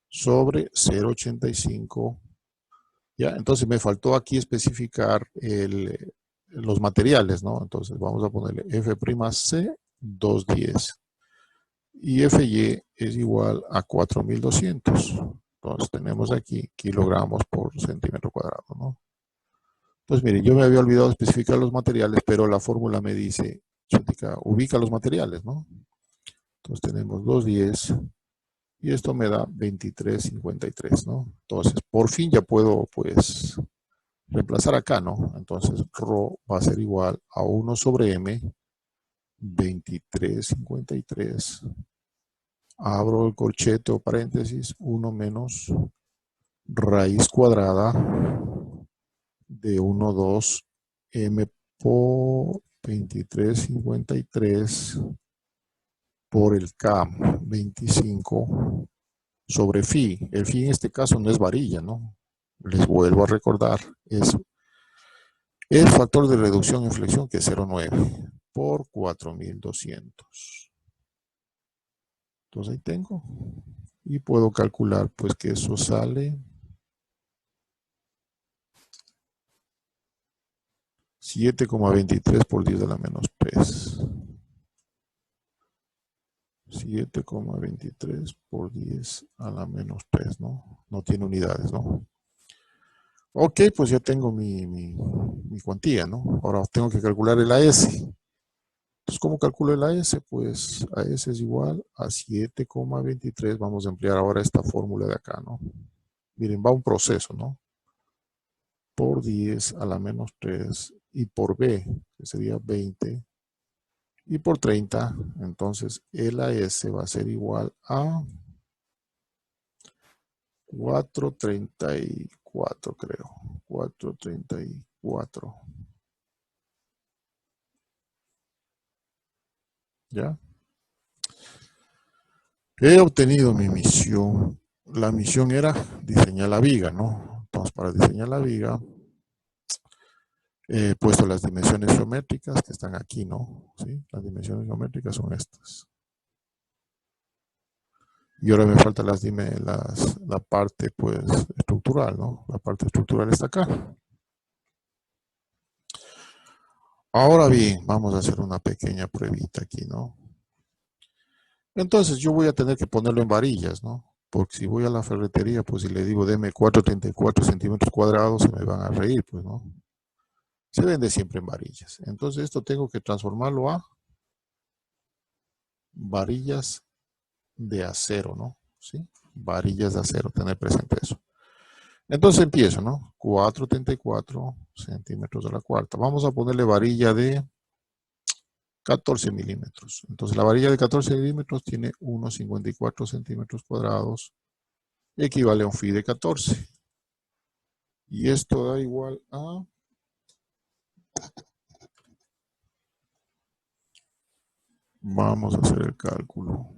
sobre 0,85. Ya, entonces me faltó aquí especificar los materiales, ¿no? Entonces vamos a ponerle F'C 210 y Fy es igual a 4200. Entonces tenemos aquí kilogramos por centímetro cuadrado, ¿no? Entonces, miren, yo me había olvidado especificar los materiales, pero la fórmula me dice, ubica los materiales, ¿no? Entonces tenemos 210 y esto me da 23,53, ¿no? Entonces, por fin ya puedo, pues, reemplazar acá, ¿no? Entonces, ρ va a ser igual a 1 sobre m, 23,53. Abro el corchete o paréntesis, 1 menos raíz cuadrada de 1,2 m por 2353 por el K, 25 sobre phi. El phi en este caso no es varilla, ¿no? Les vuelvo a recordar, es el factor de reducción en flexión, que es 0,9 por 4200. Entonces ahí tengo. Y puedo calcular pues que eso sale 7,23 por 10 a la menos 3. 7,23 por 10 a la menos 3, ¿no? No tiene unidades, ¿no? Ok, pues ya tengo mi cuantía, ¿no? Ahora tengo que calcular el AS. Entonces, ¿cómo calculo el AS? Pues AS es igual a 7,23. Vamos a emplear ahora esta fórmula de acá, ¿no? Miren, va un proceso, ¿no? Por 10 a la menos 3 y por B, que sería 20, y por 30, entonces el AS va a ser igual a 434, creo. 434. ¿Ya? He obtenido mi misión. La misión era diseñar la viga, ¿no? Entonces, para diseñar la viga, he puesto las dimensiones geométricas que están aquí, ¿no? ¿Sí? Las dimensiones geométricas son estas. Y ahora me falta la parte, pues, estructural, ¿no? La parte estructural está acá. Ahora bien, vamos a hacer una pequeña pruebita aquí, ¿no? Entonces yo voy a tener que ponerlo en varillas, ¿no? Porque si voy a la ferretería, pues si le digo deme 434 centímetros cuadrados, se me van a reír, pues, ¿no? Se vende siempre en varillas. Entonces esto tengo que transformarlo a varillas de acero, ¿no? ¿Sí? Varillas de acero, tener presente eso. Entonces empiezo, ¿no? 434 centímetros a la cuarta. Vamos a ponerle varilla de 14 milímetros. Entonces la varilla de 14 milímetros tiene 1,54 centímetros cuadrados. Equivale a un phi de 14. Y esto da igual a... Vamos a hacer el cálculo.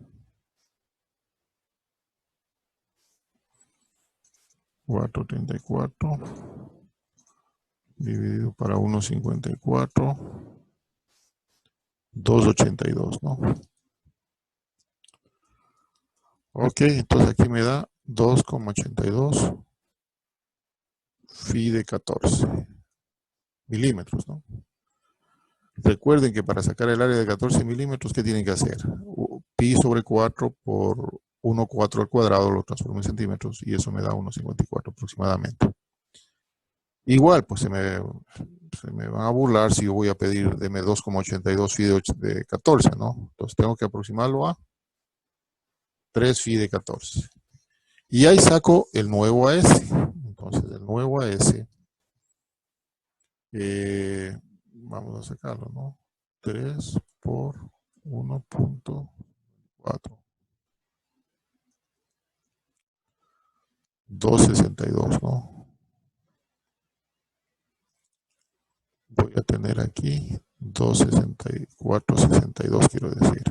434 dividido para 1,54, 2,82, ¿no? Ok, entonces aquí me da 2,82 phi de 14 milímetros, ¿no? Recuerden que para sacar el área de 14 milímetros, ¿qué tienen que hacer? Pi sobre 4 por 1,4 al cuadrado lo transformo en centímetros y eso me da 1,54 aproximadamente. Igual, pues se me van a burlar si yo voy a pedir deme 2,82 phi de 14, ¿no? Entonces tengo que aproximarlo a 3 phi de 14. Y ahí saco el nuevo AS. Entonces el nuevo AS, vamos a sacarlo, ¿no? 3 por 1,4. 2,62, ¿no? Voy a tener aquí 2,64, 62, quiero decir.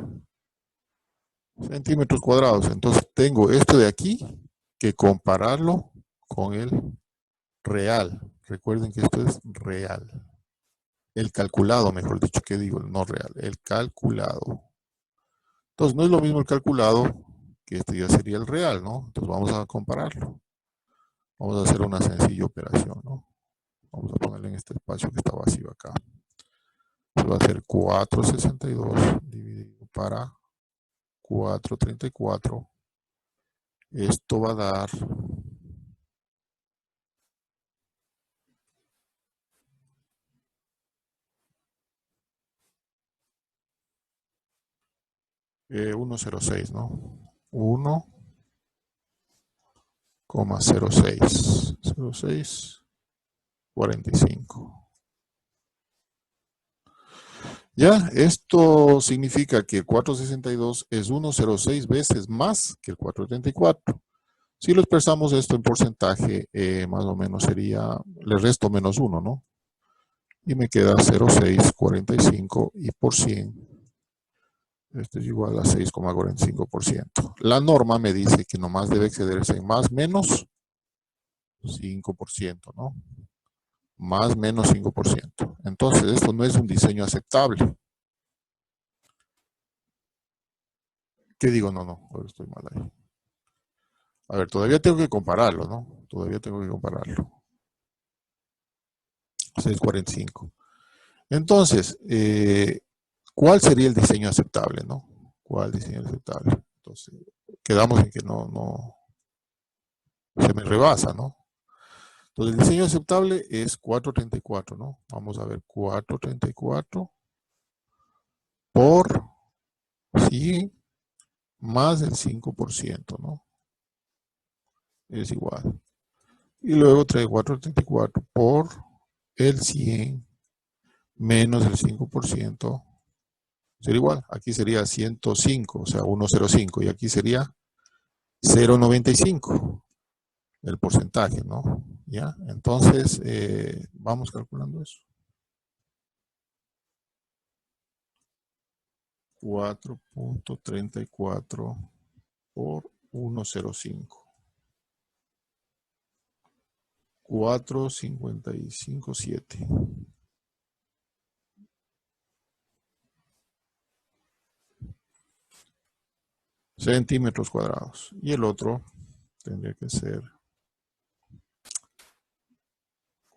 Centímetros cuadrados. Entonces tengo esto de aquí que compararlo con el real. Recuerden que esto es real. El calculado, mejor dicho, que digo, no real. El calculado. Entonces no es lo mismo el calculado que este ya sería el real, ¿no? Entonces vamos a compararlo. Vamos a hacer una sencilla operación, ¿no? Vamos a ponerle en este espacio que está vacío acá. Entonces va a ser 4,62 dividido para 4,34. Esto va a dar 1,06, ¿no? 1,06. 0,645. Ya, esto significa que el 462 es 1,06 veces más que el 434. Si lo expresamos esto en porcentaje, más o menos sería, le resto menos 1, ¿no? y me queda 0,645 y por 100. Esto es igual a 6,45%. La norma me dice que nomás debe excederse en más menos 5%, ¿no? Más menos 5%. Entonces, esto no es un diseño aceptable. ¿Qué digo? No, ahora estoy mal ahí. A ver, todavía tengo que compararlo, ¿no? Todavía tengo que compararlo. 6,45. Entonces, ¿cuál sería el diseño aceptable, no? ¿Cuál diseño aceptable? Entonces, quedamos en que no se me rebasa, ¿no? Entonces, el diseño aceptable es 434, ¿no? Vamos a ver, 434 por 100 más el 5%, ¿no? Es igual. Y luego trae 434 por el 100 menos el 5%, sería igual. Aquí sería 105, o sea, 105, y aquí sería 0,95 el porcentaje, ¿no? ¿Ya? Entonces, vamos calculando eso. 4,34 por 1,05. 4,557. Centímetros cuadrados. Y el otro tendría que ser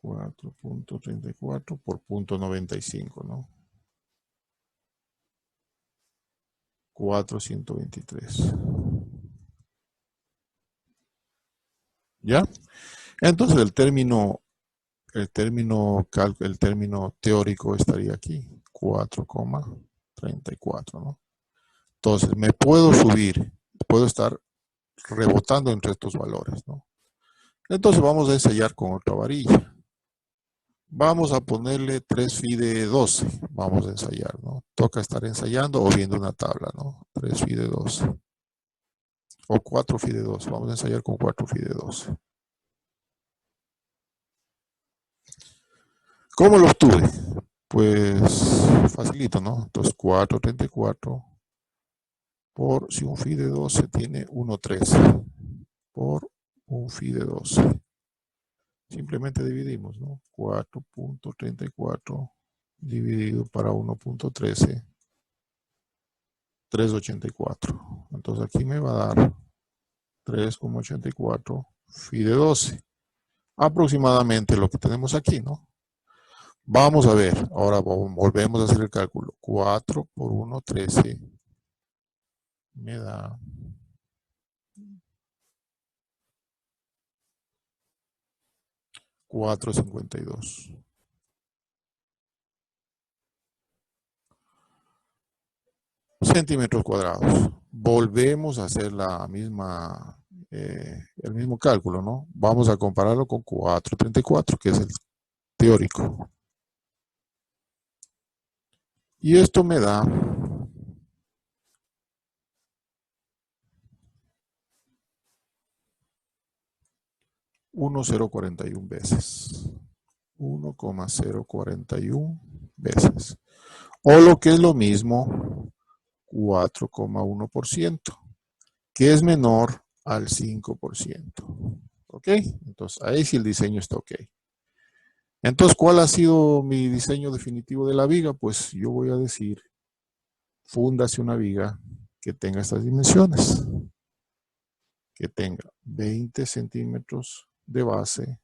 4,34 por 0,95, ¿no? 423. ¿Ya? Entonces el término teórico estaría aquí, 4,34, ¿no? Entonces me puedo subir, puedo estar rebotando entre estos valores, ¿no? Entonces vamos a ensayar con otra varilla. Vamos a ponerle 3 phi de 12. Vamos a ensayar, ¿no? Toca estar ensayando o viendo una tabla, ¿no? 3 phi de 12. O 4 phi de 12. Vamos a ensayar con 4 phi de 12. ¿Cómo lo obtuve? Pues facilito, ¿no? Entonces 4,34 por, si un phi de 12 tiene 1,13 por un phi de 12. Simplemente dividimos, ¿no? 4,34 dividido para 1,13, 3,84. Entonces aquí me va a dar 3,84 phi de 12. Aproximadamente lo que tenemos aquí, ¿no? Vamos a ver, ahora volvemos a hacer el cálculo. 4 por 1,13 me da 4,52. Centímetros cuadrados. Volvemos a hacer el mismo cálculo, ¿no? Vamos a compararlo con 4,34, que es el teórico. Y esto me da 1,041 veces. 1,041 veces. O lo que es lo mismo, 4,1%, que es menor al 5%. ¿Ok? Entonces, ahí sí el diseño está ok. Entonces, ¿cuál ha sido mi diseño definitivo de la viga? Pues yo voy a decir, fúndase una viga que tenga estas dimensiones. Que tenga 20 centímetros de base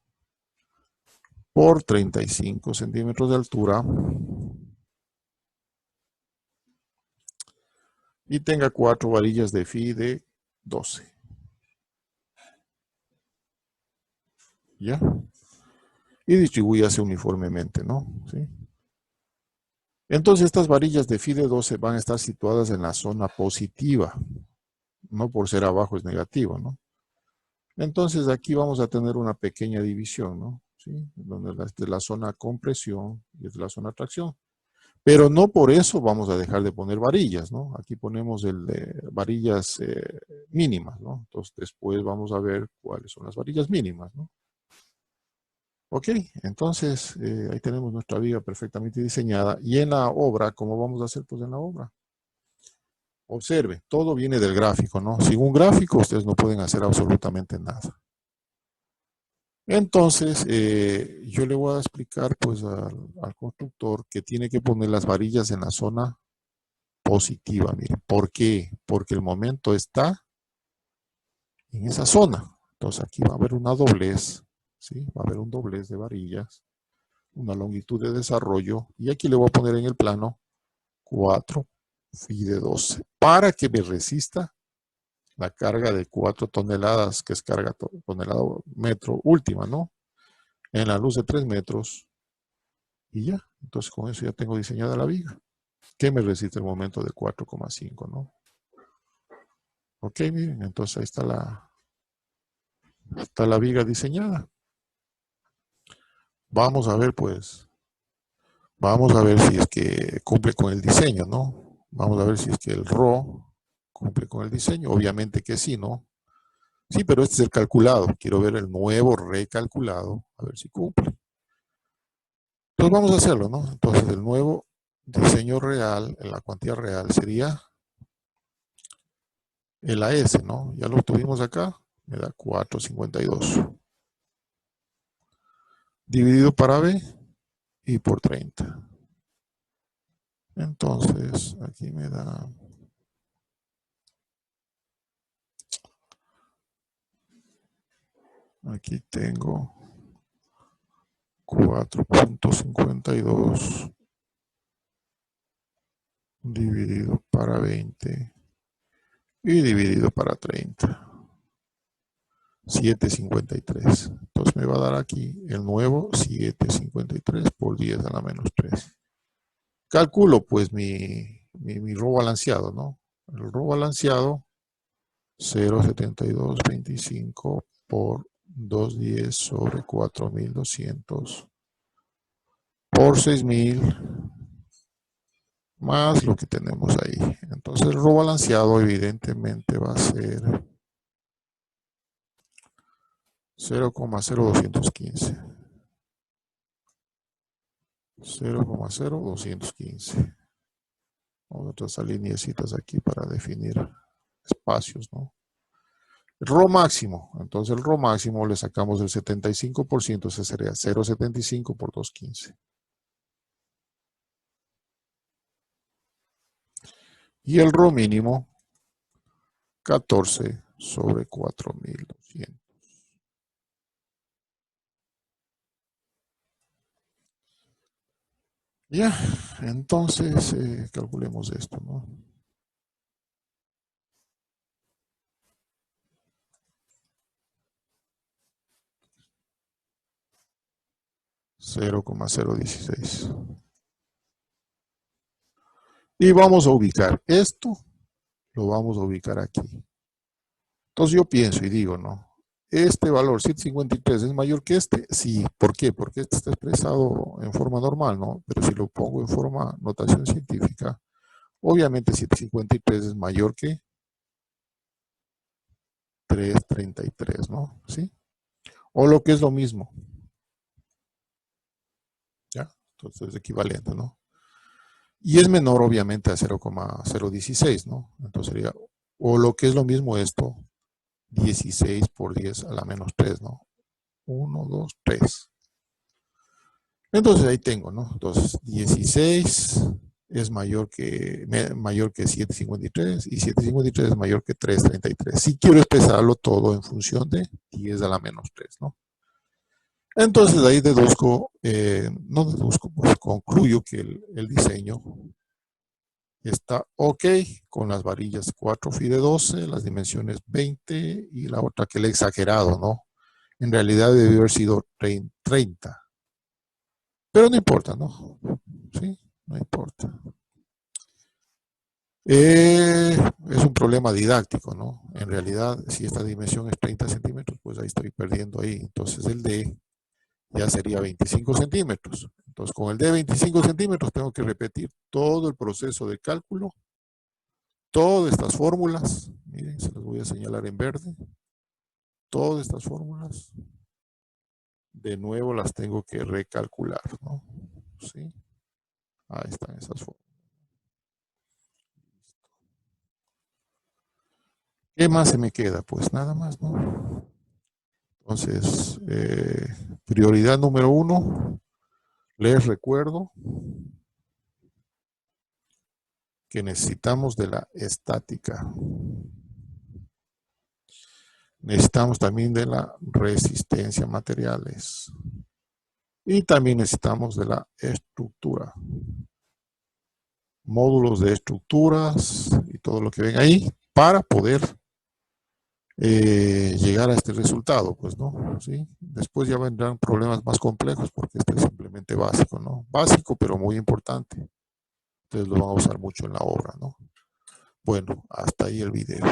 por 35 centímetros de altura y tenga 4 varillas de phi de 12. ¿Ya? Y distribúyase uniformemente, ¿no? ¿Sí? Entonces estas varillas de phi de 12 van a estar situadas en la zona positiva. No por ser abajo es negativo, ¿no? Entonces aquí vamos a tener una pequeña división, ¿no? ¿Sí? Donde es de la zona compresión y es de la zona tracción. Pero no por eso vamos a dejar de poner varillas, ¿no? Aquí ponemos varillas mínimas, ¿no? Entonces después vamos a ver cuáles son las varillas mínimas, ¿no? Ok, entonces ahí tenemos nuestra viga perfectamente diseñada. Y en la obra, ¿cómo vamos a hacer? Pues en la obra. Observe, todo viene del gráfico, ¿no? Sin un gráfico ustedes no pueden hacer absolutamente nada. Entonces, yo le voy a explicar pues al constructor que tiene que poner las varillas en la zona positiva. Miren, ¿por qué? Porque el momento está en esa zona. Entonces aquí va a haber una doblez, ¿sí? Va a haber un doblez de varillas, una longitud de desarrollo, y aquí le voy a poner en el plano 4 phi de 12 para que me resista la carga de 4 toneladas, que es carga tonelada metro última, ¿no? En la luz de 3 metros, y ya. Entonces con eso ya tengo diseñada la viga, que me resiste el momento de 4,5, ¿no? Ok, miren, entonces ahí está la viga diseñada. Vamos a ver, pues, vamos a ver si es que cumple con el diseño, ¿no? Vamos a ver si es que el RO cumple con el diseño. Obviamente que sí, ¿no? Sí, pero este es el calculado. Quiero ver el nuevo recalculado, a ver si cumple. Entonces vamos a hacerlo, ¿no? Entonces el nuevo diseño real, en la cuantía real, sería el AS, ¿no? Ya lo tuvimos acá, me da 4,52. Dividido para B y por 30. Entonces, aquí me da... Aquí tengo 4,52 dividido para 20 y dividido para 30. 7,53. Entonces me va a dar aquí el nuevo 7,53 por 10 a la menos 3. Calculo pues mi RO balanceado, ¿no? El RO balanceado 0,7225 por 210 sobre 4,200 por 6,000 más lo que tenemos ahí. Entonces el RO balanceado evidentemente va a ser 0,0215. 0,0215. Vamos a trazar lineecitas aquí para definir espacios, ¿no? El RO máximo. Entonces el RO máximo le sacamos el 75%, ese sería 0,75 por 215. Y el RO mínimo, 14 sobre 4,200. Ya, entonces calculemos esto, ¿no? 0,016. Y vamos a ubicar esto, lo vamos a ubicar aquí. Entonces yo pienso y digo, ¿no? Este valor 753 es mayor que este. Sí, ¿por qué? Porque este está expresado en forma normal, ¿no? Pero si lo pongo en forma notación científica, obviamente 753 es mayor que 333, ¿no? ¿Sí? O lo que es lo mismo. ¿Ya? Entonces es equivalente, ¿no? Y es menor, obviamente, a 0,016, ¿no? Entonces sería, o lo que es lo mismo esto, 16 por 10 a la menos 3, ¿no? 1, 2, 3. Entonces ahí tengo, ¿no? Entonces 16 es mayor que 753 y 753 es mayor que 333. Si quiero expresarlo todo en función de 10 a la menos 3, ¿no? Entonces ahí deduzco, no deduzco, pues concluyo que el diseño está ok con las varillas 4 phi de 12, las dimensiones 20 y la otra que le he exagerado, ¿no? En realidad debe haber sido 30. Pero no importa, ¿no? Sí, no importa. Es un problema didáctico, ¿no? En realidad, si esta dimensión es 30 centímetros, pues ahí estoy perdiendo ahí. Entonces el D ya sería 25 centímetros. Entonces con el D 25 centímetros tengo que repetir todo el proceso de cálculo, todas estas fórmulas. Miren, se las voy a señalar en verde. Todas estas fórmulas de nuevo las tengo que recalcular, ¿no? ¿Sí? Ahí están esas formas. ¿Qué más se me queda? Pues nada más, ¿no? Entonces, prioridad número 1, les recuerdo que necesitamos de la estática. Necesitamos también de la resistencia a materiales. Y también necesitamos de la estructura. Módulos de estructuras y todo lo que ven ahí para poder llegar a este resultado, pues, ¿no? ¿Sí? Después ya vendrán problemas más complejos porque este es simplemente básico, ¿no? Básico, pero muy importante. Entonces lo van a usar mucho en la obra, ¿no? Bueno, hasta ahí el video.